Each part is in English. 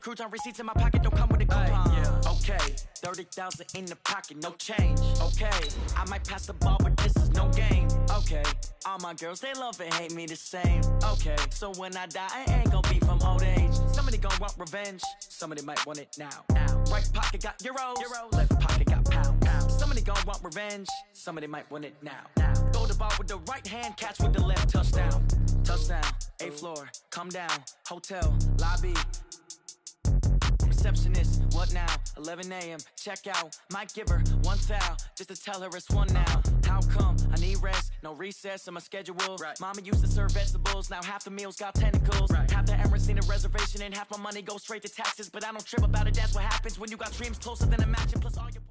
Crouton receipts in my pocket, don't come with a coupon. Yeah. Okay, 30,000 in the pocket, no change. Okay, I might pass the ball, but this is no game. Okay, all my girls, they love and hate me the same. Okay, so when I die, I ain't gonna be from old age. Somebody gon' want revenge, somebody might want it now. Right pocket got euros, left pocket got pounds. Somebody gon' want revenge, somebody might want it now. Throw the ball with the right hand, catch with the left, touchdown. Touchdown, 8th floor, come down, hotel, lobby. Receptionist, what now? 11 a.m. Check out. Might give her one foul just to tell her it's one now. How come? I need rest, no recess in my schedule. Right. Mama used to serve vegetables, now half the meals got tentacles. Right. Half the Emirates need a reservation and half my money goes straight to taxes. But I don't trip about it, that's what happens when you got dreams closer than a match and plus all your...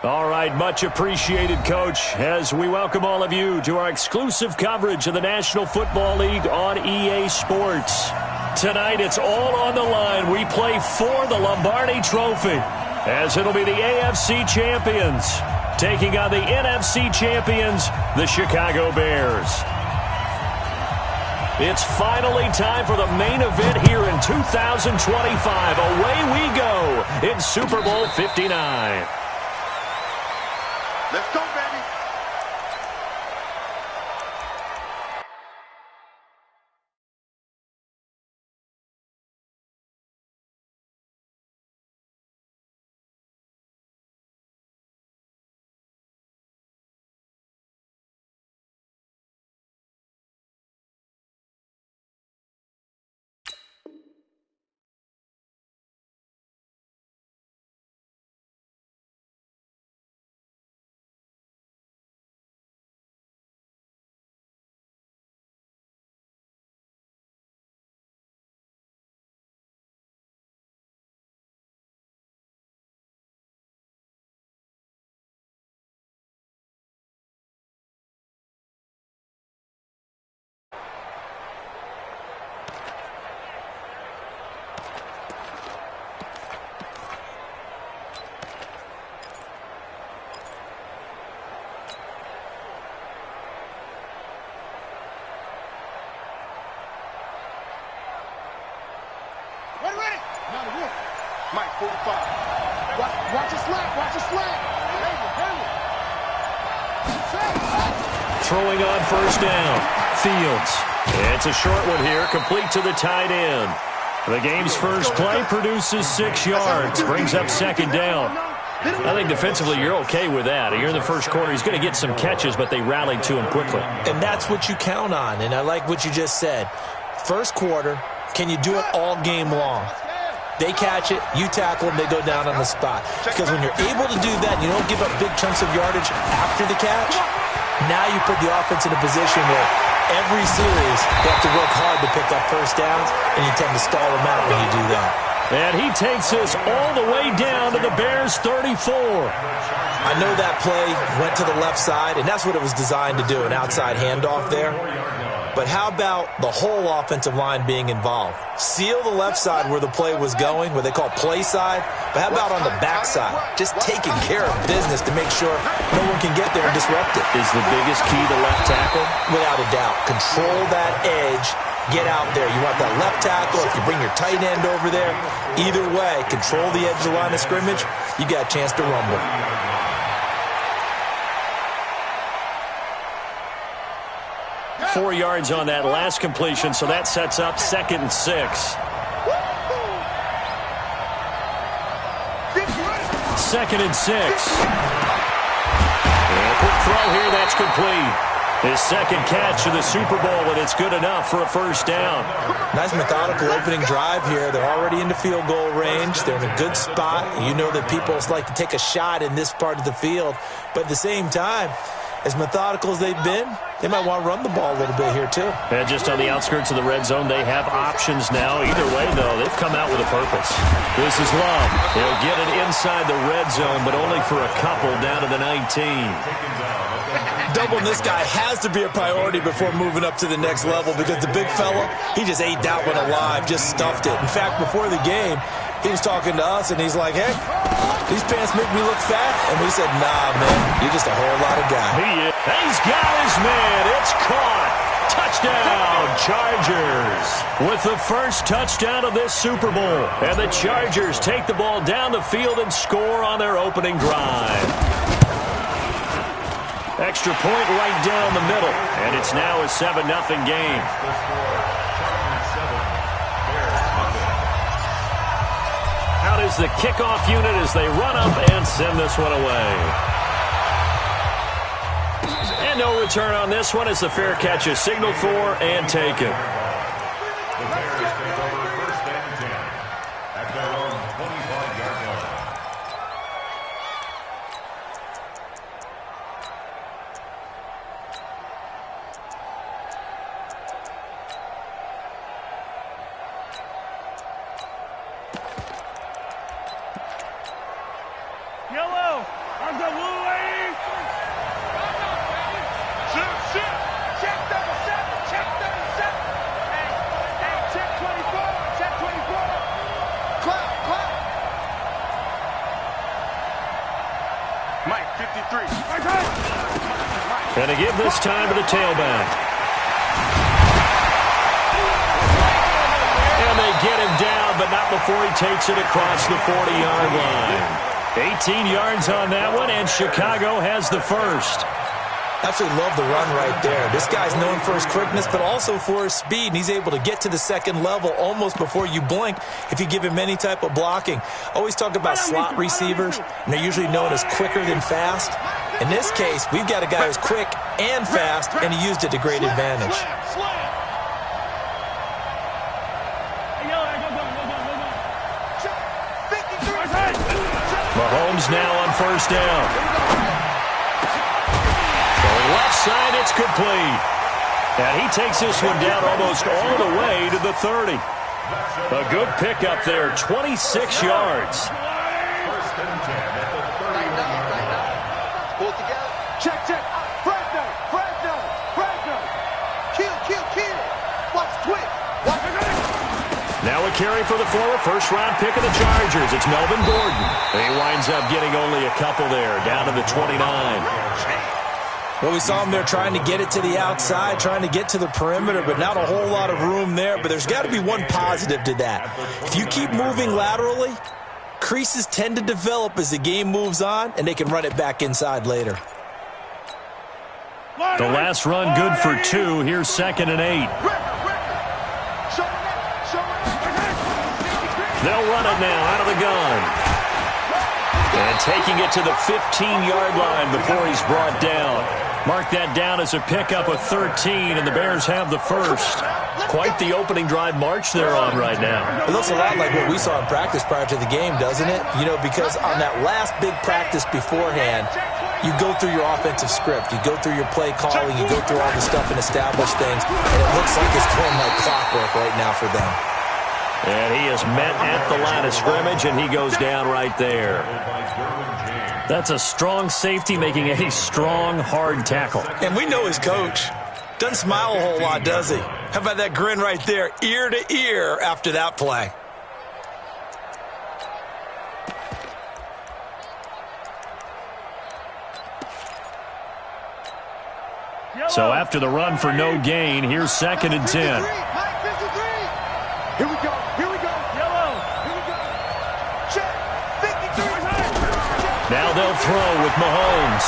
All right, much appreciated, Coach, as we welcome all of you to our exclusive coverage of the National Football League on EA Sports. Tonight, it's all on the line. We play for the Lombardi Trophy, as it'll be the AFC champions taking on the NFC champions, the Chicago Bears. It's finally time for the main event here in 2025. Away we go in Super Bowl 59. Let's go, baby. Ready. Mike, 45. Watch your slant. Watch your slant. Throwing on first down. Fields. It's a short one here, complete to the tight end. The game's first play produces 6 yards, brings up second down. I think defensively you're okay with that. Here in the first quarter, he's going to get some catches, but they rallied to him quickly. And that's what you count on, and I like what you just said. First quarter, can you do it all game long? They catch it, you tackle them, they go down on the spot. Because when you're able to do that, you don't give up big chunks of yardage after the catch, now you put the offense in a position where every series they have to work hard to pick up first downs, and you tend to stall them out when you do that. And he takes us all the way down to the Bears' 34. I know that play went to the left side, and that's what it was designed to do, an outside handoff there. But how about the whole offensive line being involved? Seal the left side where the play was going, what they call play side. But how about on the back side? Just taking care of business to make sure no one can get there and disrupt it. Is the biggest key to left tackle? Without a doubt. Control that edge. Get out there. You want that left tackle. If you bring your tight end over there, either way, control the edge of the line of scrimmage, you got a chance to rumble. .4 yards on that last completion, so that sets up 2nd and 6. 2nd and 6. And a quick throw here, that's complete. His second catch of the Super Bowl, and it's good enough for a first down. Nice methodical opening drive here. They're already into field goal range. They're in a good spot. You know that people like to take a shot in this part of the field. But at the same time, as methodical as they've been, they might want to run the ball a little bit here too. And just on the outskirts of the red zone, they have options now. Either way, though, they've come out with a purpose. This is Love. He'll get it inside the red zone, but only for a couple down to the 19. Doubling this guy has to be a priority before moving up to the next level because the big fella, he just ate that one alive, just stuffed it. In fact, before the game, he was talking to us, and he's like, hey, these pants make me look fat. And we said, nah, man, you're just a whole lot of guy. He's got his man. It's caught. Touchdown, Chargers. With the first touchdown of this Super Bowl. And the Chargers take the ball down the field and score on their opening drive. Extra point right down the middle. And it's now a 7-0 game. Out is the kickoff unit as they run up and send this one away. And no return on this one as the fair catch is signaled for and taken. The Bears take over first and 10 at their own 25-yard line. Yellow, on the blue lane. Check number 7, check number 7. Hey, check 24, check 24. Clap. Mike, 53. And to give this time to the tailback. And they get him down, but not before he takes it across the 40-yard line. 18 yards on that one, and Chicago has the first. Absolutely love the run right there. This guy's known for his quickness, but also for his speed, and he's able to get to the second level almost before you blink if you give him any type of blocking. Always talk about slot receivers, and they're usually known as quicker than fast. In this case, we've got a guy who's quick and fast, and he used it to great advantage. Mahomes now on first down. Left side, it's complete. And he takes this one down almost all the way to the 30. A good pickup there, 26 yards. First and 10 at the 30-yard line. Pull together. Check. Fresno. Kill. Watch twitch. Now a carry for the former first-round pick of the Chargers. It's Melvin Gordon. He winds up getting only a couple there, down to the 29. Well, we saw him there trying to get it to the outside, trying to get to the perimeter, but not a whole lot of room there. But there's got to be one positive to that. If you keep moving laterally, creases tend to develop as the game moves on, and they can run it back inside later. The last run good for 2. Here's 2nd and 8. They'll run it now out of the gun. And taking it to the 15-yard line before he's brought down. Mark that down as a pickup of 13, and the Bears have the first. Quite the opening drive march they're on right now. It looks a lot like what we saw in practice prior to the game, doesn't it? You know, because on that last big practice beforehand, you go through your offensive script. You go through your play calling. You go through all the stuff and establish things. And it looks like it's going like clockwork right now for them. And he is met at the line of scrimmage, and he goes down right there. That's a strong safety making a strong, hard tackle. And we know his coach. Doesn't smile a whole lot, does he? How about that grin right there, ear to ear after that play? So after the run for no gain, here's 2nd and 10. Here we go. Yellow. Here we go. Check. 53. Now they'll throw with Mahomes.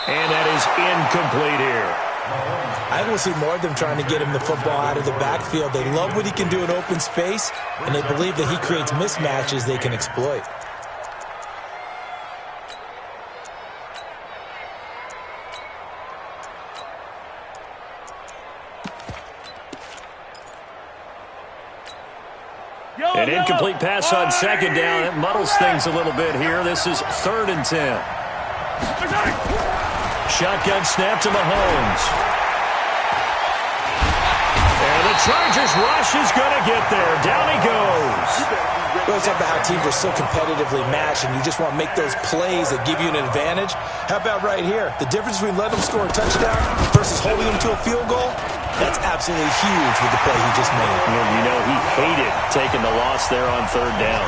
And that is incomplete here. I think we'll see more of them trying to get him the football out of the backfield. They love what he can do in open space, and they believe that he creates mismatches they can exploit. An incomplete pass on 2nd down. It muddles things a little bit here. This is 3rd and 10. Shotgun snap to Mahomes. And the Chargers rush is going to get there. Down he goes. Well, it's about how teams are so competitively matched, and you just want to make those plays that give you an advantage. How about right here? The difference between letting them score a touchdown versus holding them to a field goal, that's absolutely huge with the play he just made. Well, you know, he hated taking the loss there on 3rd down.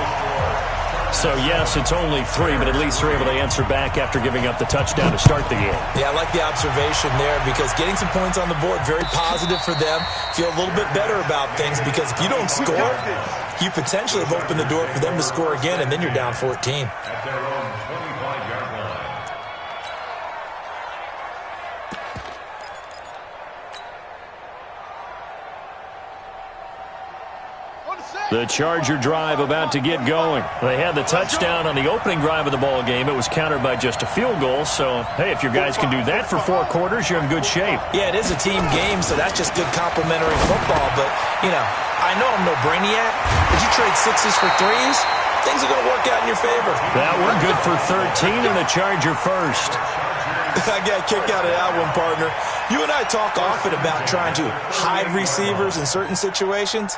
So, yes, it's only 3, but at least they're able to answer back after giving up the touchdown to start the game. Yeah, I like the observation there because getting some points on the board, very positive for them. Feel a little bit better about things because if you don't score, you potentially have opened the door for them to score again, and then you're down 14. At their own 25-yard line. The Charger drive about to get going. They had the touchdown on the opening drive of the ball game. It was countered by just a field goal. So, hey, if your guys can do that for 4 quarters, you're in good shape. Yeah, it is a team game, so that's just good complimentary football. But, you know, I know I'm no brainiac, but you trade 6s for 3s, things are going to work out in your favor. That one good for 13 and a Charger first. I got a kick out of that one, partner. You and I talk often about trying to hide receivers in certain situations.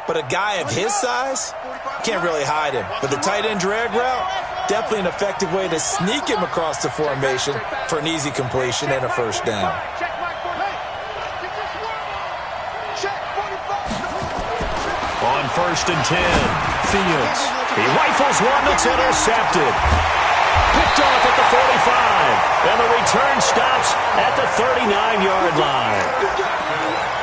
But a guy of his size, can't really hide him. But the tight end drag route, definitely an effective way to sneak him across the formation for an easy completion and a first down. On 1st and 10, Fields. He rifles one that's intercepted. Picked off at the 45. And the return stops at the 39-yard line.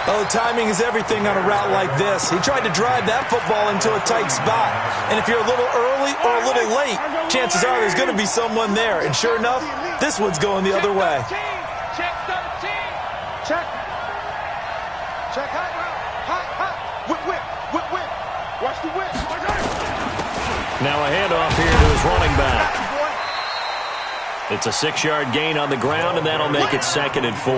Oh, timing is everything on a route like this. He tried to drive that football into a tight spot. And if you're a little early or a little late, chances are there's going to be someone there. And sure enough, this one's going the other way. Check 13. Check. Check high route. High. Whip. Watch the whip. Now a handoff here to his running back. It's a 6-yard gain on the ground, and that'll make it 2nd and 4.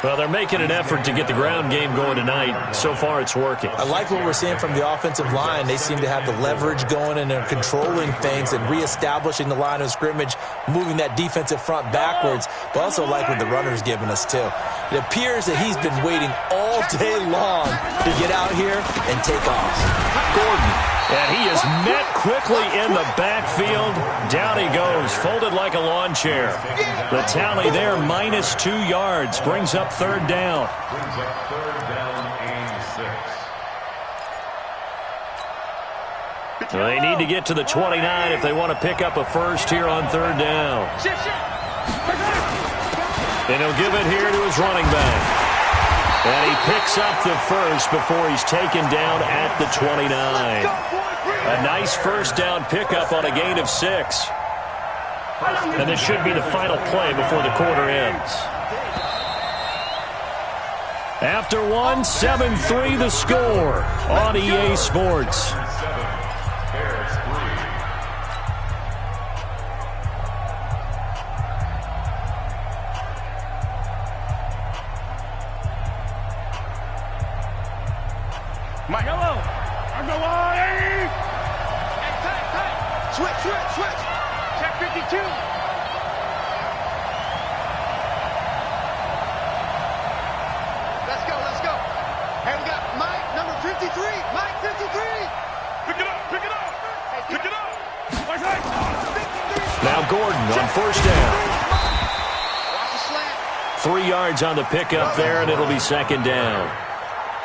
Well, they're making an effort to get the ground game going tonight. So far, it's working. I like what we're seeing from the offensive line. They seem to have the leverage going, and they're controlling things and reestablishing the line of scrimmage, moving that defensive front backwards, but also like what the runner's giving us, too. It appears that he's been waiting all day long to get out here and take off. Gordon. And he is met quickly in the backfield. Down he goes, folded like a lawn chair. The tally there, -2 yards, brings up 3rd down. Brings up 3rd down and 6. They need to get to the 29 if they want to pick up a first here on 3rd down. And he'll give it here to his running back. And he picks up the first before he's taken down at the 29. A nice first down pickup on a gain of 6. And this should be the final play before the quarter ends. After one, 7-3 the score on EA Sports. Mike, hello. I'm the line. Hey, tight. Switch. Check 52. Let's go. Hey, we got Mike, number 53. Mike, 53. Pick it up. Now Gordon on 1st down. Watch the slant. 3 yards on the pickup there, and it'll be 2nd down.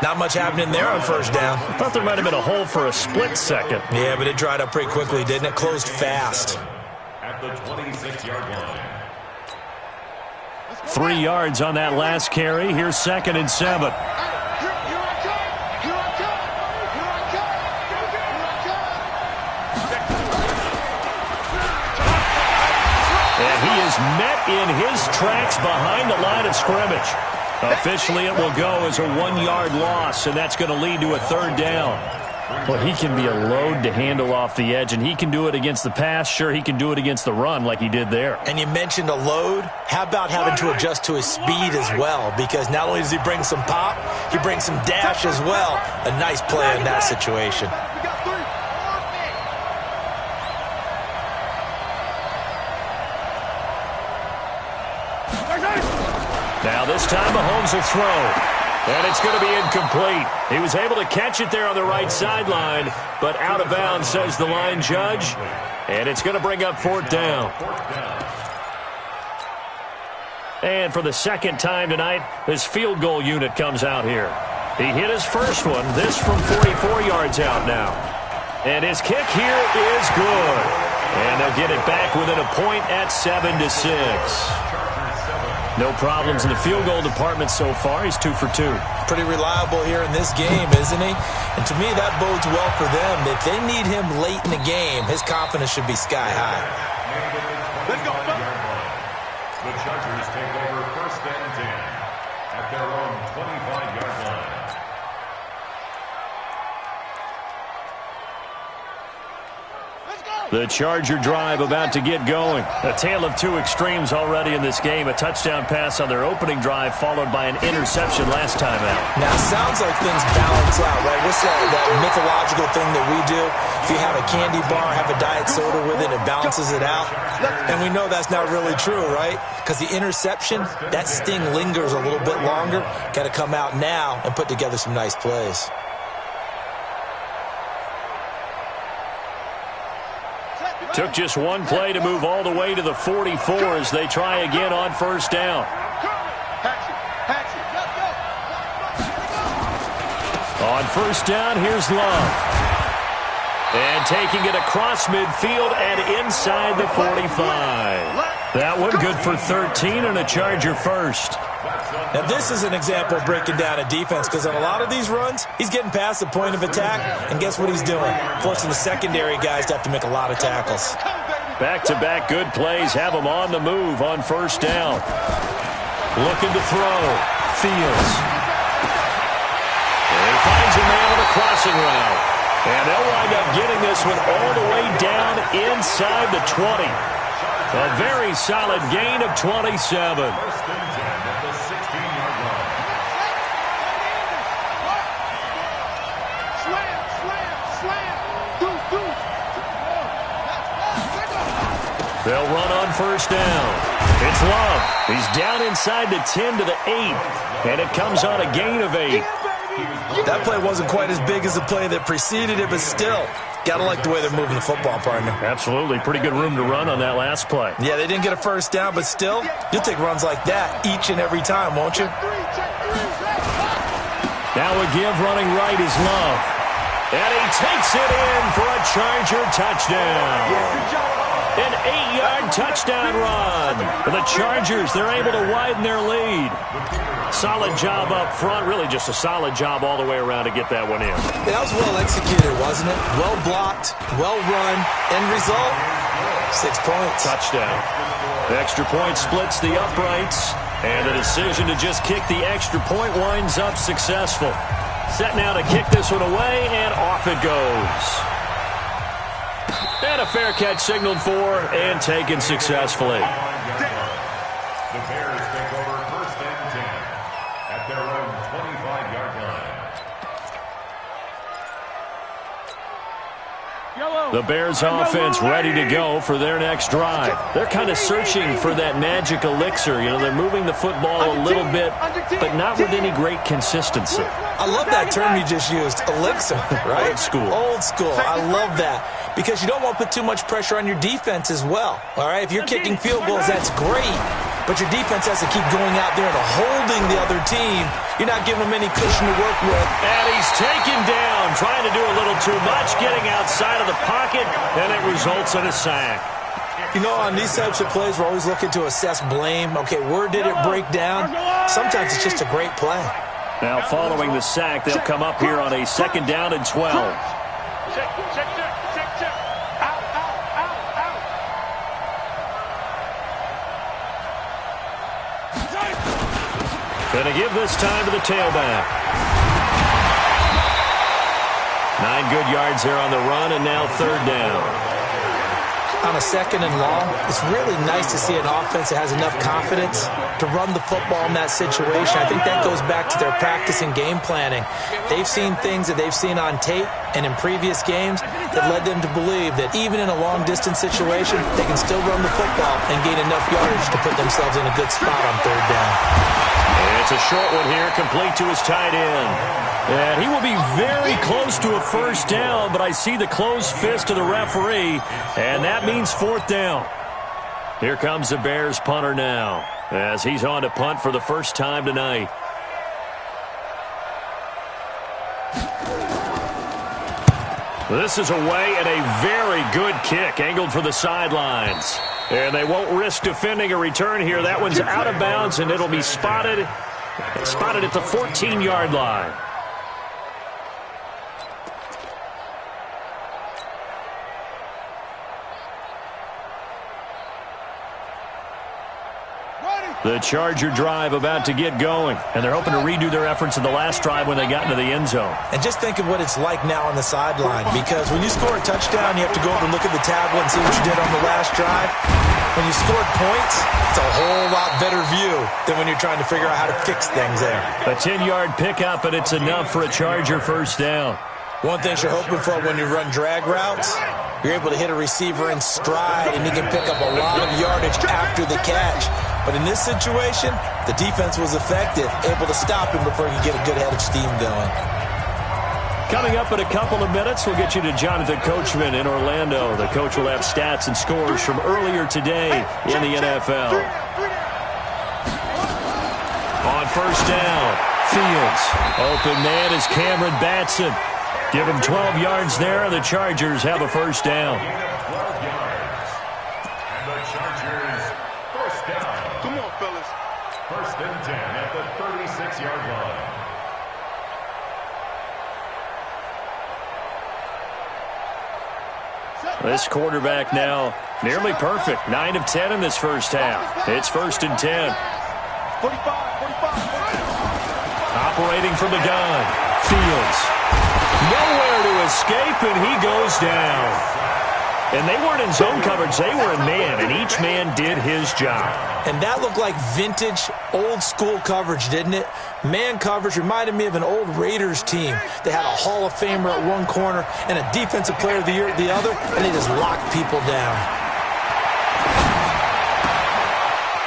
Not much happening there on 1st down. I thought there might have been a hole for a split second. Yeah, but it dried up pretty quickly, didn't it? Closed fast. At the 26-yard line. 3 yards on that last carry. Here's 2nd and 7. And he is met in his tracks behind the line of scrimmage. Officially, it will go as a 1-yard loss, and that's going to lead to a 3rd down. Well, he can be a load to handle off the edge, and he can do it against the pass. Sure, he can do it against the run like he did there. And you mentioned a load. How about having to adjust to his speed as well? Because not only does he bring some pop, he brings some dash as well. A nice play in that situation. Now this time Mahomes will throw. And it's going to be incomplete. He was able to catch it there on the right sideline, but out of bounds, says the line judge. And it's going to bring up 4th down. And for the 2nd time tonight, this field goal unit comes out here. He hit his first one, this from 44 yards out now. And his kick here is good. And they'll get it back within a point at 7-6. No problems in the field goal department so far. He's 2 for 2. Pretty reliable here in this game, isn't he? And to me, that bodes well for them. If they need him late in the game, his confidence should be sky high. Let's go. The Chargers take over 1st and 10 at their own 25-yard line. The Charger drive about to get going. A tale of two extremes already in this game. A touchdown pass on their opening drive followed by an interception last time out. Now, it sounds like things balance out, right? What's that mythological thing that we do? If you have a candy bar, have a diet soda with it, it balances it out. And we know that's not really true, right? Because the interception, that sting lingers a little bit longer. Got to come out now and put together some nice plays. Took just one play to move all the way to the 44 as they try again on 1st down. On 1st down, here's Love. And taking it across midfield and inside the 45. That one good for 13 and a Charger first. Now, this is an example of breaking down a defense because on a lot of these runs, he's getting past the point of attack, and guess what he's doing? Forcing the secondary guys to have to make a lot of tackles. Back-to-back good plays have him on the move on 1st down. Looking to throw. Fields. And he finds a man on a crossing route. And they'll wind up getting this one all the way down inside the 20. A very solid gain of 27. They'll run on 1st down. It's Love. He's down inside the 10 to the 8. And it comes on a gain of 8. That play wasn't quite as big as the play that preceded it, but still, got to like the way they're moving the football, partner. Absolutely. Pretty good room to run on that last play. Yeah, they didn't get a 1st down, but still, you'll take runs like that each and every time, won't you? Now a give running right is Love. And he takes it in for a Charger touchdown. An 8-yard touchdown run. For the Chargers, they're able to widen their lead. Solid job up front. Really just a solid job all the way around to get that one in. That was well executed, wasn't it? Well blocked, well run. End result, 6 points. Touchdown. The extra point splits the uprights. And the decision to just kick the extra point winds up successful. Set now to kick this one away, and off it goes. And a fair catch signaled for and taken successfully. The Bears take over 1st and 10 at their own 25-yard line. The Bears offense ready to go for their next drive. They're kind of searching for that magic elixir. You know, they're moving the football a little bit, but not with any great consistency. I love that term you just used, elixir, right? Old school. Old school. I love that. Because you don't want to put too much pressure on your defense as well. All right, if you're kicking field goals, that's great. But your defense has to keep going out there and holding the other team. You're not giving them any cushion to work with. And he's taken down, trying to do a little too much, getting outside of the pocket, and it results in a sack. You know, on these types of plays, we're always looking to assess blame. Okay, where did it break down? Sometimes it's just a great play. Now, following the sack, they'll come up here on a 2nd down and 12. Going to give this time to the tailback. 9 good yards there on the run, and now 3rd down. On a 2nd and long, it's really nice to see an offense that has enough confidence to run the football in that situation. I think that goes back to their practice and game planning. They've seen things that they've seen on tape and in previous games that led them to believe that even in a long-distance situation, they can still run the football and gain enough yardage to put themselves in a good spot on 3rd down. And it's a short one here, complete to his tight end. And he will be very close to a 1st down, but I see the closed fist of the referee, and that means 4th down. Here comes the Bears punter now, as he's on to punt for the first time tonight. This is away and a very good kick angled for the sidelines. And they won't risk defending a return here. That one's out of bounds, and it'll be spotted at the 14-yard line. The Charger drive about to get going, and they're hoping to redo their efforts in the last drive when they got into the end zone. And just think of what it's like now on the sideline, because when you score a touchdown, you have to go over and look at the tablet and see what you did on the last drive. When you scored points, it's a whole lot better view than when you're trying to figure out how to fix things there. A 10-yard pickup, and it's enough for a Charger first down. One thing you're hoping for when you run drag routes, you're able to hit a receiver in stride, and he can pick up a lot of yardage after the catch. But in this situation, the defense was effective, able to stop him before he could get a good head of steam going. Coming up in a couple of minutes, we'll get you to Jonathan Coachman in Orlando. The coach will have stats and scores from earlier today in the NFL. On first down, Fields. Open man is Cameron Batson. Give him 12 yards there, and the Chargers have a first down. 12 yards. And the Chargers, first down. Come on, fellas. First and 10 at the 36-yard line. This quarterback now nearly perfect. 9 of 10 in this first half. It's first and 10. 45. Operating from the gun. Fields. Nowhere to escape, and he goes down. And they weren't in zone coverage. They were in man, and each man did his job. And that looked like vintage, old-school coverage, didn't it? Man coverage reminded me of an old Raiders team. They had a Hall of Famer at one corner and a Defensive Player of the Year at the other, and they just locked people down.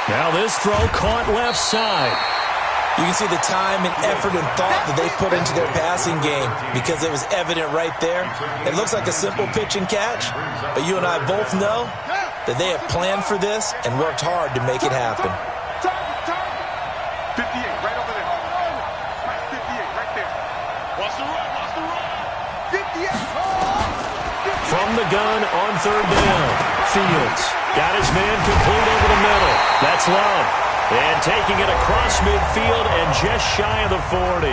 Now this throw caught left side. You can see the time and effort and thought that they put into their passing game because it was evident right there. It looks like a simple pitch and catch, but you and I both know that they have planned for this and worked hard to make it happen. 58, right over there. Right, 58, right there. Watch the run. 58. From the gun on third down. Fields got his man complete over the middle. That's Love. And taking it across midfield and just shy of the 40.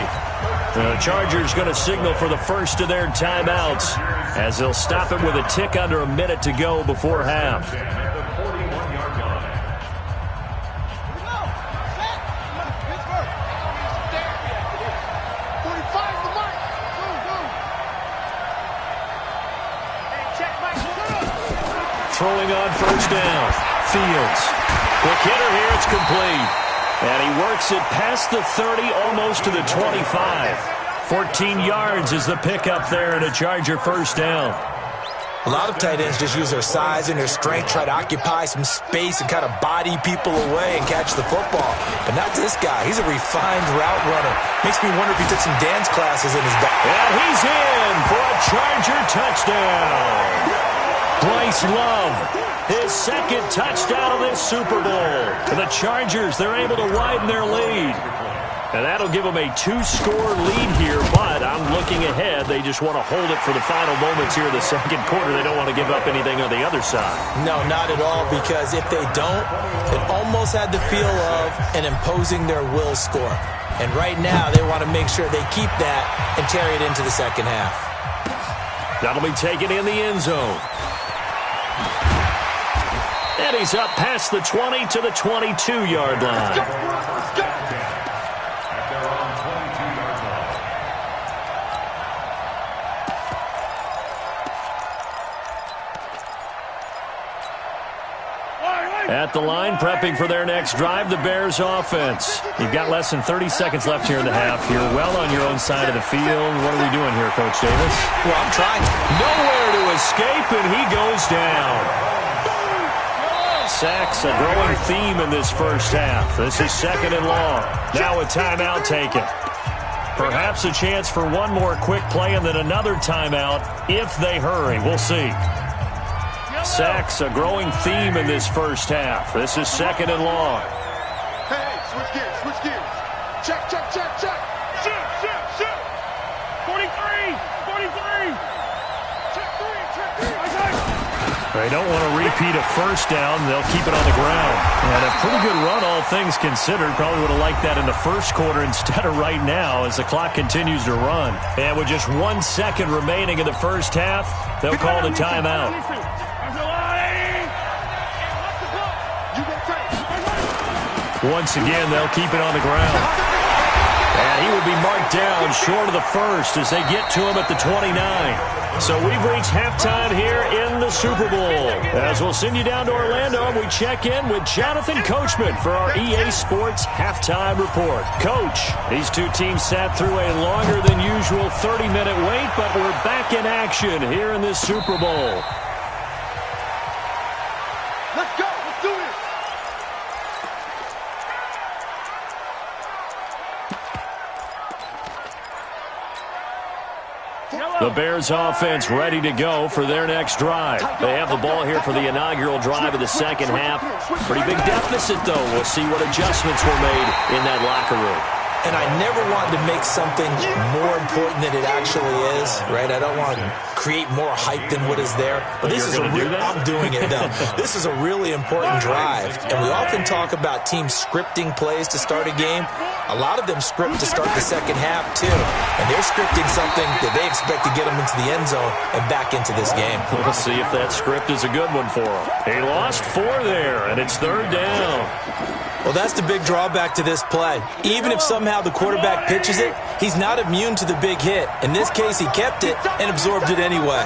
The Chargers going to signal for the first of their timeouts as they'll stop it with a tick under a minute to go before half. Throwing on first down. Fields. Quick hitter here, it's complete. And he works it past the 30, almost to the 25. 14 yards is the pickup there and a Charger first down. A lot of tight ends just use their size and their strength, try to occupy some space and kind of body people away and catch the football. But not this guy. He's a refined route runner. Makes me wonder if he took some dance classes in his back. And he's in for a Charger touchdown. Bryce Love. His second touchdown of this Super Bowl. The Chargers, they're able to widen their lead. And that'll give them a 2-score lead here, but I'm looking ahead. They just want to hold it for the final moments here in the second quarter. They don't want to give up anything on the other side. No, not at all, because if they don't, it almost had the feel of an imposing their will score. And right now, they want to make sure they keep that and carry it into the second half. That'll be taken in the end zone. And he's up past the 20 to the 22-yard line. Let's go. At their own 22-yard line. At the line, prepping for their next drive, the Bears offense. You've got less than 30 seconds left here in the half. You're well on your own side of the field. What are we doing here, Coach Davis? Well, I'm trying. Nowhere to escape, and he goes down. Sacks, a growing theme in this first half. This is second and long. Now a timeout taken. Perhaps a chance for one more quick play and then another timeout if they hurry. We'll see. Sacks, a growing theme in this first half. This is second and long. Hey, switch gears. Check. Shoot. 43. They don't want to repeat a first down. They'll keep it on the ground. And a pretty good run, all things considered. Probably would have liked that in the first quarter instead of right now as the clock continues to run. And with just 1 second remaining in the first half, they'll call the timeout. Once again, they'll keep it on the ground. And he will be marked down short of the first as they get to him at the 29. So we've reached halftime here in the Super Bowl. As we'll send you down to Orlando, and we check in with Jonathan Coachman for our EA Sports Halftime Report. Coach, these two teams sat through a longer than usual 30-minute wait, but we're back in action here in this Super Bowl. Let's go. Let's do this. The Bears offense ready to go for their next drive. They have the ball here for the inaugural drive of the second half. Pretty big deficit, though. We'll see what adjustments were made in that locker room. And I never wanted to make something more important than it actually is, right? I don't want to create more hype than what is there. But this is I'm doing it, though. This is a really important drive. And we often talk about teams scripting plays to start a game. A lot of them script to start the second half, too. And they're scripting something that they expect to get them into the end zone and back into this game. We'll see if that script is a good one for them. He lost 4 there, and it's 3rd down. Well, that's the big drawback to this play. Even if somehow the quarterback pitches it, he's not immune to the big hit. In this case, he kept it and absorbed it anyway.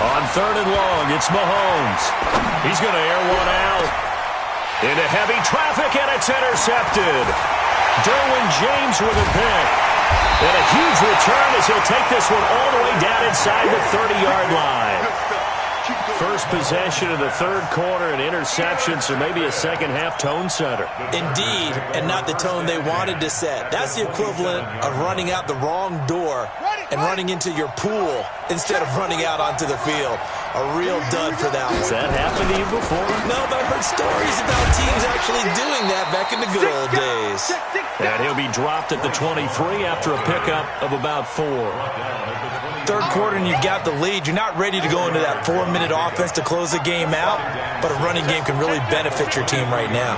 On 3rd and long, it's Mahomes. He's going to air one out. Into heavy traffic, and it's intercepted. Derwin James with a pick. And a huge return as he'll take this one all the way down inside the 30-yard line. First possession of the 3rd quarter, an interception, so maybe a second-half tone setter. Indeed, and not the tone they wanted to set. That's the equivalent of running out the wrong door and running into your pool instead of running out onto the field. A real dud for that one. Has that happened to you before? No, but I've heard stories about teams actually doing that back in the good old days. And he'll be dropped at the 23 after a pickup of about 4. 3rd quarter and you've got the lead. You're not ready to go into that 4-minute offense to close the game out, but a running game can really benefit your team right now.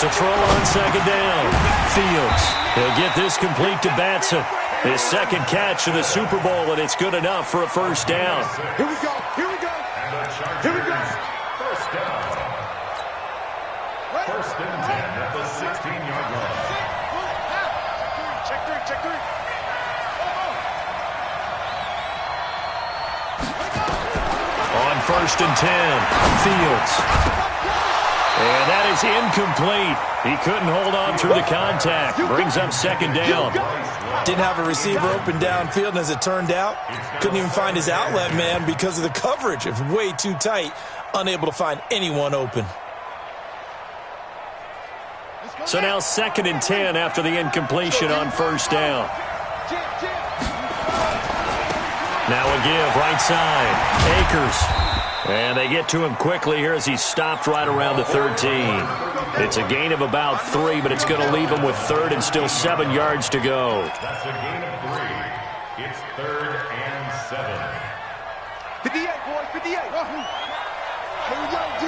To throw on 2nd down, Fields. He'll get this complete to Batson. His 2nd catch in the Super Bowl, and it's good enough for a 1st down. Here we go. Here we go. Here we go. 1st down. 1st and 10 at the 16-yard line. Check 3. Check 3. On 1st and 10, Fields. And that is incomplete. He couldn't hold on through the contact. Brings up 2nd down. Didn't have a receiver open downfield, and as it turned out, couldn't even find his outlet man because of the coverage. It was way too tight, unable to find anyone open. So now 2nd and 10 after the incompletion on 1st down. Now a give, right side. Akers. And they get to him quickly here as he's stopped right around the 13. It's a gain of about 3, but it's going to leave him with 3rd and still 7 yards to go. That's a gain of 3. It's 3rd and 7. 58, boys, 58. Here we go, D.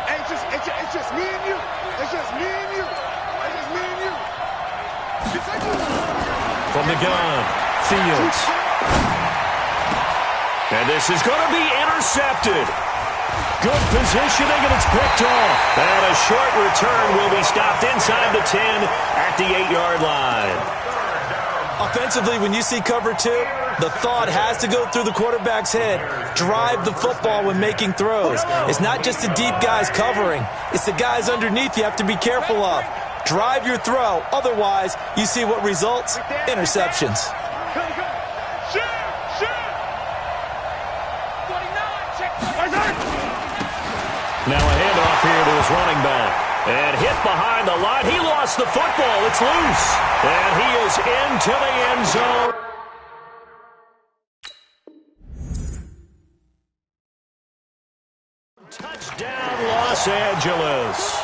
Hey, it's just me and you. It's just me and you. It's just me and you. From the gun, Fields. And this is going to be intercepted. Good positioning, and it's picked off. And a short return will be stopped inside the 10 at the 8-yard line. Offensively, when you see cover 2, the thought has to go through the quarterback's head. Drive the football when making throws. It's not just the deep guys covering. It's the guys underneath you have to be careful of. Drive your throw. Otherwise, you see what results? Interceptions. Now a handoff here to his running back. And hit behind the line. He lost the football. It's loose. And he is into the end zone. Touchdown, Los Angeles.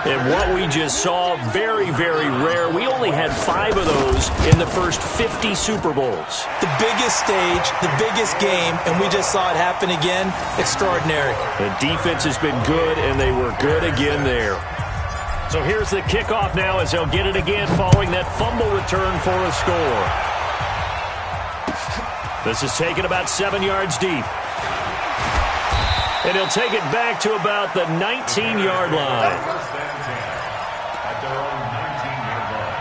And what we just saw, very, very rare. We only had 5 of those in the first 50 Super Bowls. The biggest stage, the biggest game, and we just saw it happen again. Extraordinary. The defense has been good, and they were good again there. So here's the kickoff now as they'll get it again following that fumble return for a score. This is taken about 7 yards deep. And he'll take it back to about the 19-yard line. First and 10 at their own 19-yard line.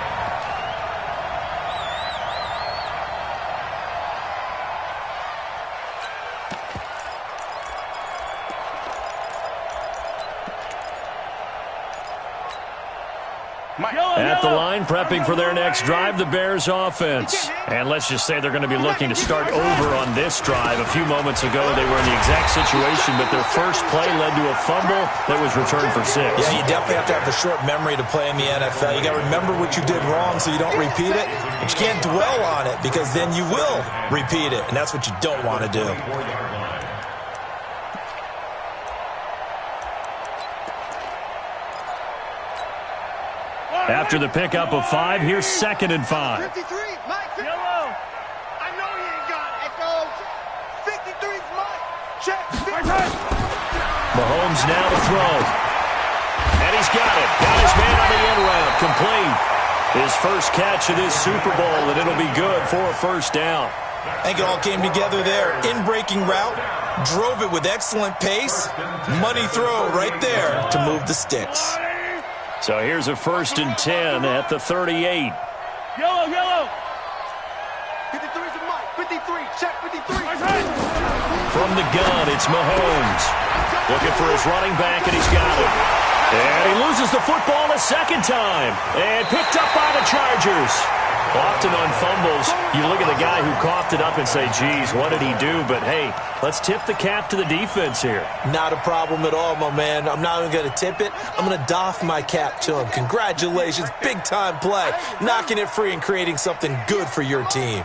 At the line, prepping for their next drive, the Bears offense. And let's just say they're going to be looking to start over on this drive. A few moments ago, they were in the exact situation, but their first play led to a fumble that was returned for 6. Yeah, you definitely have to have a short memory to play in the NFL. You got to remember what you did wrong so you don't repeat it, but you can't dwell on it because then you will repeat it, and that's what you don't want to do. After the pickup of 5, here's 2nd and 5. 53, Mike. Yellow. I know he ain't got it. Echoes. 53's Mike. Check. Mahomes now to throw. And he's got it. Got his man on the end route. Complete. His first catch of this Super Bowl, and it'll be good for a first down. I think it all came together there. In-breaking route. Drove it with excellent pace. Money throw right there to move the sticks. So here's a 1st and 10 at the 38. Yellow. 53's a Mike. 53. Check 53. From the gun, it's Mahomes. Looking for his running back, and he's got it. And he loses the football a second time. And picked up by the Chargers. Often on fumbles, you look at the guy who coughed it up and say, geez, what did he do? But, hey, let's tip the cap to the defense here. Not a problem at all, my man. I'm not even going to tip it. I'm going to doff my cap to him. Congratulations. Big-time play. Knocking it free and creating something good for your team.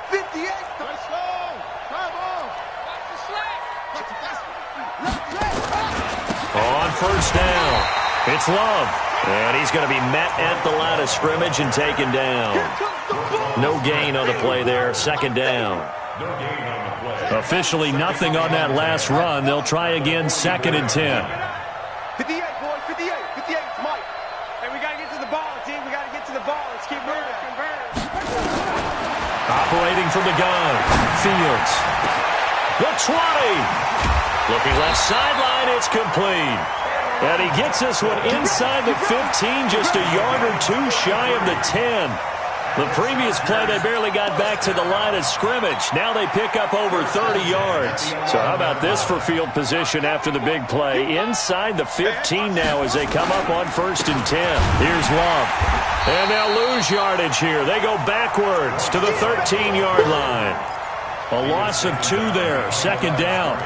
58. Let's go. On first down, it's Love. And he's going to be met at the line of scrimmage and taken down. No gain on the play there. 2nd down. Officially nothing on that last run. They'll try again, 2nd and 10. 58, boys. 58. 58's Mike. Hey, we got to get to the ball, team. We got to get to the ball. Let's keep moving. Operating from the gun. Fields. The 20. Looking left sideline. It's complete. And he gets this one inside the 15, just a yard or 2 shy of the 10. The previous play, they barely got back to the line of scrimmage. Now they pick up over 30 yards. So how about this for field position after the big play? Inside the 15 now as they come up on 1st and 10. Here's Love. And they'll lose yardage here. They go backwards to the 13-yard line. A loss of 2 there, 2nd down.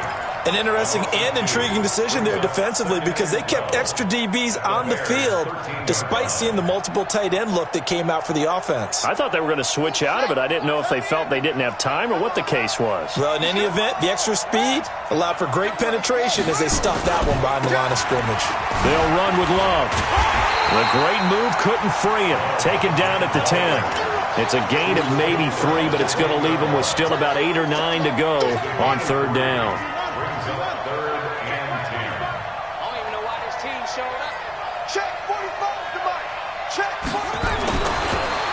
An interesting and intriguing decision there defensively because they kept extra DBs on the field despite seeing the multiple tight end look that came out for the offense. I thought they were going to switch out of it. I didn't know if they felt they didn't have time or what the case was. Well, in any event, the extra speed allowed for great penetration as they stuffed that one behind the line of scrimmage. They'll run with Love. The great move couldn't free him. Taken down at the 10. It's a gain of maybe 3, but it's going to leave him with still about 8 or 9 to go on 3rd down.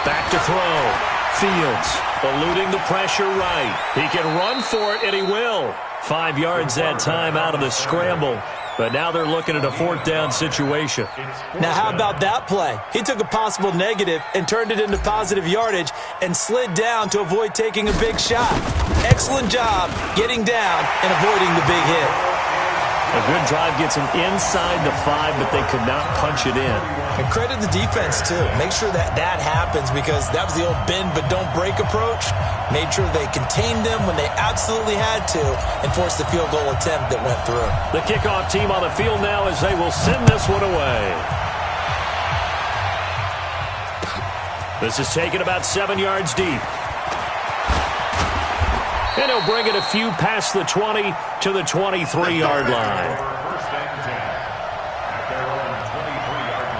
Back to throw. Fields eluding the pressure right. He can run for it, and he will. 5 yards that time out of the scramble. But now they're looking at a 4th down situation. Now, how about that play? He took a possible negative and turned it into positive yardage and slid down to avoid taking a big shot. Excellent job getting down and avoiding the big hit. A good drive gets him inside the 5, but they could not punch it in. And credit the defense, too. Make sure that happens because that was the old bend but don't break approach. Made sure they contained them when they absolutely had to and forced the field goal attempt that went through. The kickoff team on the field now as they will send this one away. This is taken about 7 yards deep. And he'll bring it a few past the 20 to the 23-yard line. First and 10 at their own 23-yard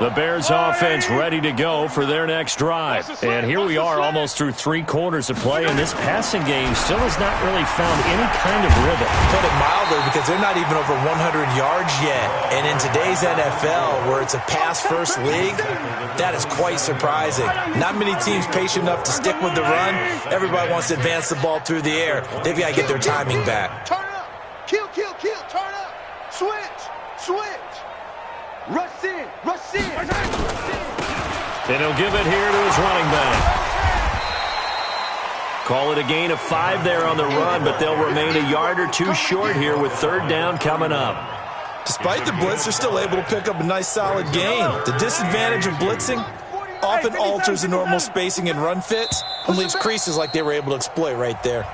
The Bears offense ready to go for their next drive. And here we are almost through 3 quarters of play, and this passing game still has not really found any kind of rhythm. Put it mildly, because they're not even over 100 yards yet. And in today's NFL, where it's a pass-first league, that is quite surprising. Not many teams patient enough to stick with the run. Everybody wants to advance the ball through the air. They've got to get their timing back. Turn up. Kill, kill, kill. Turn up. Switch. Switch. Rush in. Rush in. And he'll give it here to his running back. Call it a gain of 5 there on the run, but they'll remain a yard or 2 short here with 3rd down coming up. Despite the blitz, they're still able to pick up a nice solid gain. The disadvantage of blitzing often alters the normal spacing and run fits and leaves creases like they were able to exploit right there.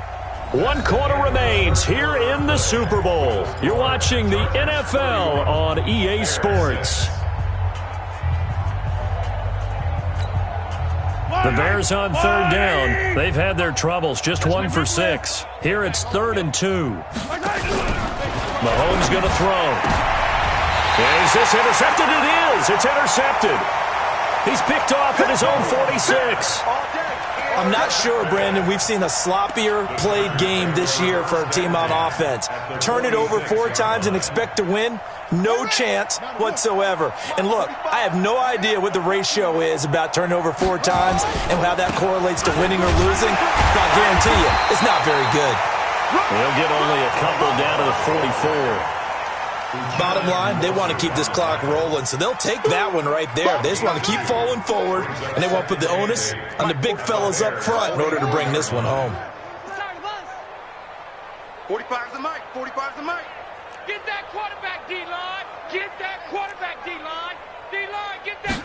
1 quarter remains here in the Super Bowl. You're watching the NFL on EA Sports. The Bears on 3rd down. They've had their troubles, just 1 for 6. Here it's 3rd and 2. Mahomes going to throw. Is this intercepted? It is. It's intercepted. He's picked off at his own 46. I'm not sure, Brandon, we've seen a sloppier played game this year for a team on offense. Turn it over 4 times and expect to win? No chance whatsoever. And look, I have no idea what the ratio is about turning over 4 times and how that correlates to winning or losing. But I guarantee you, it's not very good. They'll get only a couple down to the 44. Bottom line, they want to keep this clock rolling, so they'll take that one right there. They just want to keep falling forward, and they want to put the onus on the big fellas up front in order to bring this one home. 45's the mic. 45's the mic. Get that quarterback, D-line. Get that quarterback, D-line. D-line, get that.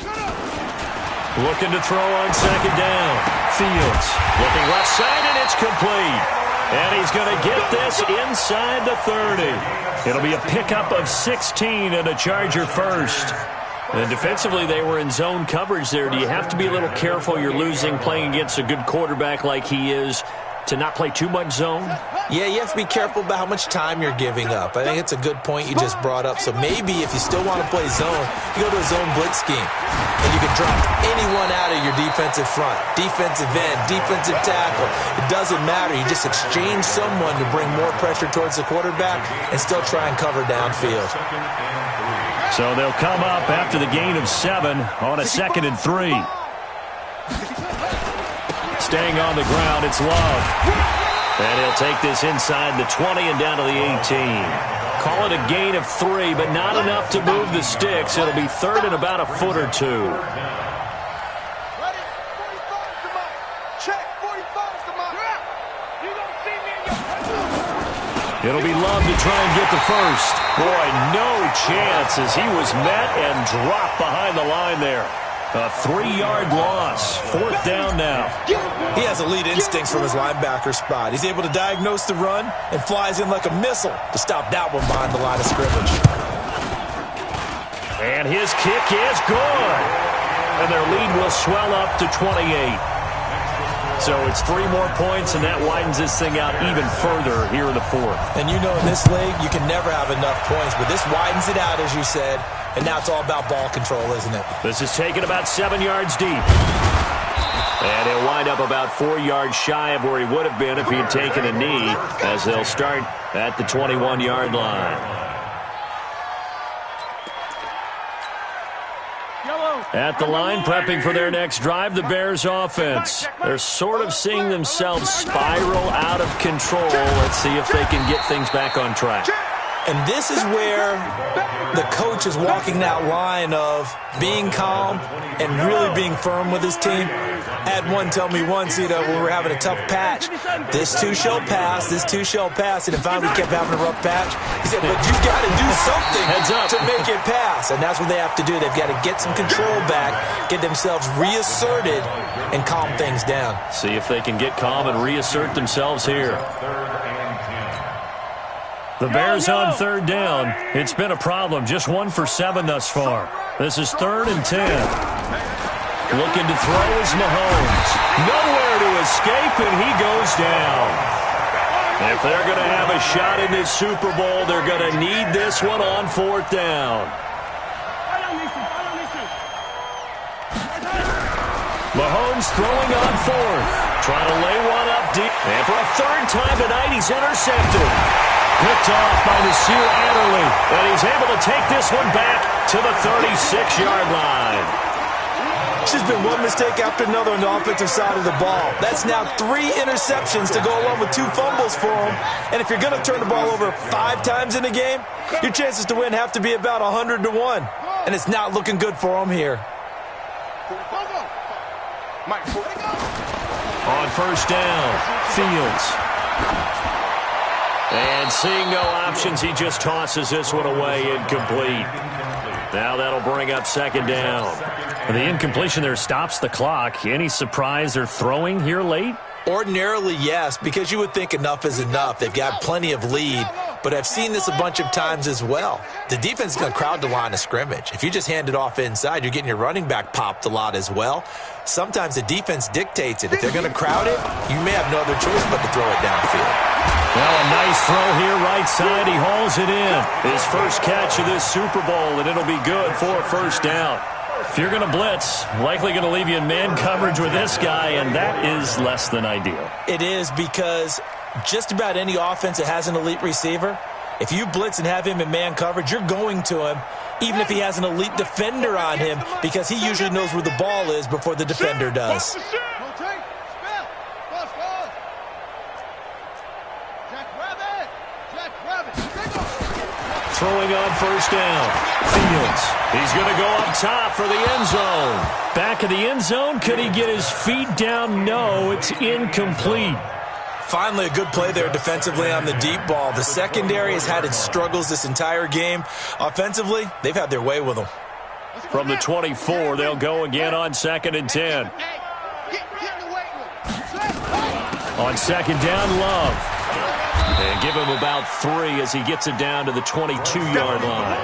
Looking to throw on 2nd down. Fields looking left side, and it's complete. And he's going to get this inside the 30. It'll be a pickup of 16 and a Charger first. And defensively, they were in zone coverage there. Do you have to be a little careful? You're losing playing against a good quarterback like he is to not play too much zone? Yeah, you have to be careful about how much time you're giving up. I think it's a good point you just brought up. So maybe if you still want to play zone, you go to a zone blitz scheme. And you can drop anyone out of your defensive front. Defensive end, defensive tackle. It doesn't matter. You just exchange someone to bring more pressure towards the quarterback and still try and cover downfield. So they'll come up after the gain of 7 on a 2nd and 3. Staying on the ground, it's Love. And he'll take this inside the 20 and down to the 18. Call it a gain of 3, but not enough to move the sticks. It'll be 3rd and about a foot or 2. It'll be Love to try and get the first. Boy, no chance as he was met and dropped behind the line there. A 3-yard loss. 4th down now. He has elite instincts from his linebacker spot. He's able to diagnose the run and flies in like a missile to stop that one behind the line of scrimmage. And his kick is good. And their lead will swell up to 28. So it's 3 more points, and that widens this thing out even further here in the 4th. And you know in this league, you can never have enough points, but this widens it out, as you said. And now it's all about ball control, isn't it? This is taken about 7 yards deep. And he'll wind up about 4 yards shy of where he would have been if he had taken a knee, as they'll start at the 21-yard line. At the line, prepping for their next drive, the Bears offense. They're sort of seeing themselves spiral out of control. Let's see if they can get things back on track. And this is where the coach is walking that line of being calm and really being firm with his team. I had one tell me once, when we were having a tough patch, this too shall pass, this too shall pass. And finally we kept having a rough patch. He said, but you've got to do something to make it pass. And that's what they have to do. They've got to get some control back, get themselves reasserted, and calm things down. See if they can get calm and reassert themselves here. The Bears on 3rd down. It's been a problem. Just 1 for 7 thus far. This is 3rd and 10. Looking to throw is Mahomes. Nowhere to escape, and he goes down. If they're going to have a shot in this Super Bowl, they're going to need this one on 4th down. Mahomes throwing on fourth. Trying to lay one up deep. And for a third time tonight, he's intercepted. Picked off by Nasir Adderley. And he's able to take this one back to the 36-yard line. It's just been one mistake after another on the offensive side of the ball. That's now 3 interceptions to go along with 2 fumbles for him. And if you're going to turn the ball over 5 times in a game, your chances to win have to be about 100 to 1. And it's not looking good for him here. On first down, Fields. And seeing no options, he just tosses this one away, incomplete. Now that'll bring up second down. The incompletion there stops the clock. Any surprise they're throwing here late? Ordinarily, yes, because you would think enough is enough. They've got plenty of lead, but I've seen this a bunch of times as well. The defense is going to crowd the line of scrimmage. If you just hand it off inside, you're getting your running back popped a lot as well. Sometimes the defense dictates it. If they're going to crowd it, you may have no other choice but to throw it downfield. Well, a nice throw here right side. He hauls it in. His first catch of this Super Bowl, and it'll be good for a first down. If you're going to blitz, likely going to leave you in man coverage with this guy, and that is less than ideal. It is, because just about any offense that has an elite receiver, if you blitz and have him in man coverage, you're going to him, even if he has an elite defender on him, because he usually knows where the ball is before the defender does. Throwing on first down, Fields. He's going to go up top for the end zone. Back of the end zone. Could he get his feet down? No, it's incomplete. Finally, a good play there defensively on the deep ball. The secondary has had its struggles this entire game. Offensively, they've had their way with them. From the 24, they'll go again on 2nd and 10. On second down, Love. And give him about 3 as he gets it down to the 22-yard line.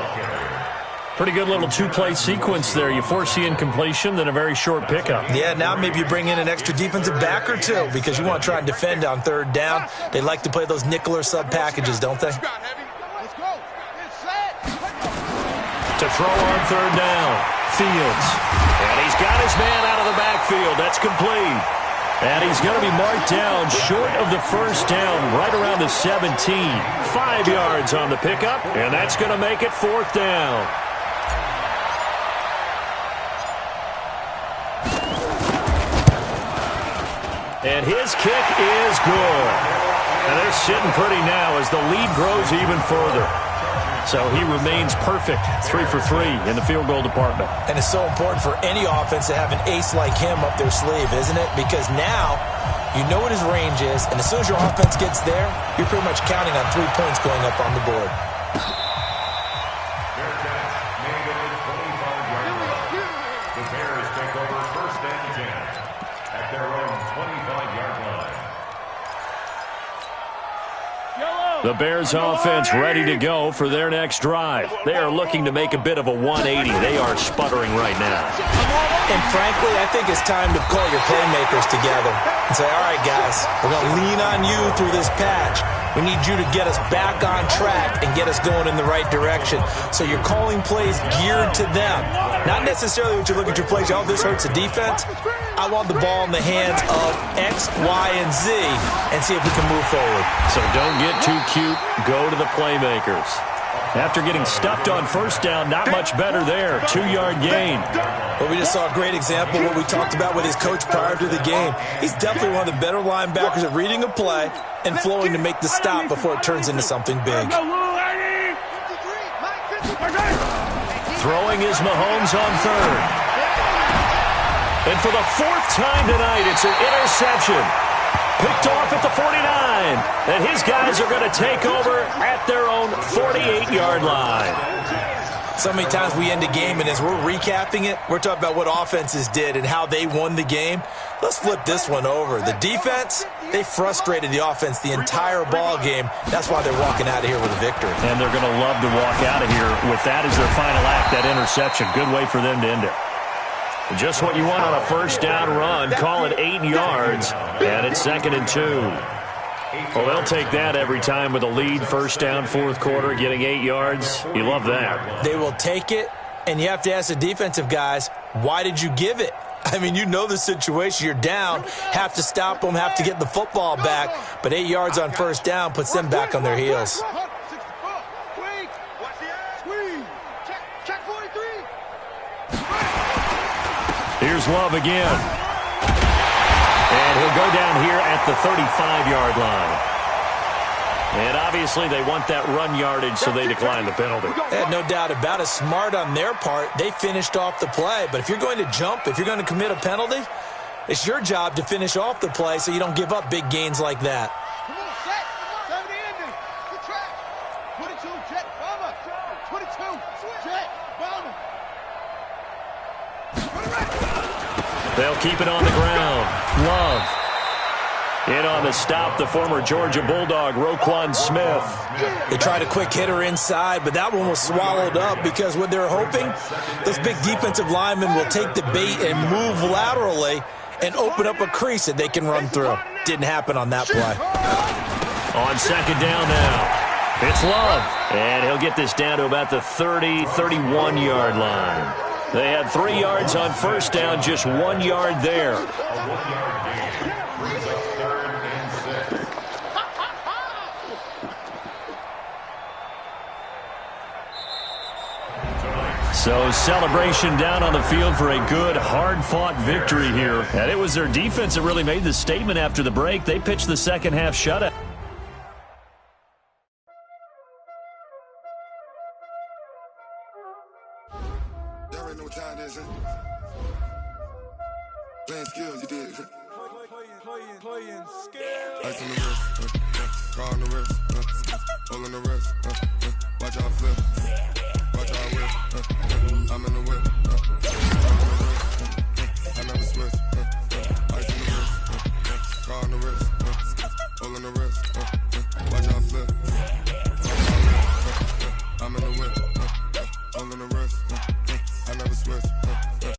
Pretty good little 2-play sequence there. You force the incompletion, then a very short pickup. Yeah, now maybe you bring in an extra defensive back or 2 because you want to try and defend on 3rd down. They like to play those nickel or sub packages, don't they? To throw on 3rd down, Fields. And he's got his man out of the backfield. That's complete. And he's going to be marked down short of the first down, right around the 17. 5 yards on the pickup, and that's going to make it 4th down. And his kick is good. And they're sitting pretty now as the lead grows even further. So he remains perfect, 3 for 3 in the field goal department. And it's so important for any offense to have an ace like him up their sleeve, isn't it? Because now you know what his range is, and as soon as your offense gets there, you're pretty much counting on 3 points going up on the board. The Bears take over 1st and 10 at their own 25-yard line. The Bears offense ready to go for their next drive. They are looking to make a bit of a 180. They are sputtering right now. And frankly, I think it's time to call your playmakers together and say, all right, guys, we're going to lean on you through this patch. We need you to get us back on track and get us going in the right direction. So you're calling plays geared to them. Not necessarily what you look at your plays, oh, this hurts the defense. I want the ball in the hands of X, Y, and Z and see if we can move forward. So don't get too cute. Go to the playmakers. After getting stuffed on first down, not much better there. 2-yard gain. Well, we just saw a great example of what we talked about with his coach prior to the game. He's definitely one of the better linebackers at reading a play and flowing to make the stop before it turns into something big. Throwing is Mahomes on 3rd. And for the 4th time tonight, it's an interception. Picked off at the 49. And his guys are going to take over at their own 48-yard line. So many times we end a game, and as we're recapping it, we're talking about what offenses did and how they won the game. Let's flip this one over. The defense, they frustrated the offense the entire ball game. That's why they're walking out of here with a victory. And they're going to love to walk out of here with that as their final act, that interception. Good way for them to end it. Just what you want on a first down run. Call it 8 yards, and it's 2nd and 2. Well, they'll take that every time with a lead. First down, 4th quarter, getting 8 yards. You love that. They will take it, and you have to ask the defensive guys, why did you give it? I mean, you know the situation. You're down, have to stop them, have to get the football back. But 8 yards on first down puts them back on their heels. Here's Love again. And he'll go down here at the 35-yard line. And obviously they want that run yardage, so they decline the penalty. No doubt about it. Smart on their part. They finished off the play. But if you're going to jump, if you're going to commit a penalty, it's your job to finish off the play so you don't give up big gains like that. Come on, set. 70 ending. Good track. 22, jet, bomber. 22, jet, bomber. They'll keep it on the ground. Love. In on the stop, the former Georgia Bulldog, Roquan Smith. They tried a quick hitter inside, but that one was swallowed up because what they're hoping, those big defensive linemen will take the bait and move laterally and open up a crease that they can run through. Didn't happen on that play. On second down now, it's Love. And he'll get this down to about the 30, 31-yard line. They had 3 yards on first down, just 1 yard there. So celebration down on the field for a good, hard-fought victory here. And it was their defense that really made the statement after the break. They pitched the second half shutout. Y'all already know what time it is, huh? Playing skills, you did. Playing skills. Ice on the wrist, car on the wrist, hole in the wrist, watch out flip, watch out whip, I'm in the whip, I never switch, ice on the wrist, car on the wrist, hole in the wrist, watch out flip, I'm in the whip, hole in the wrist, I never switch.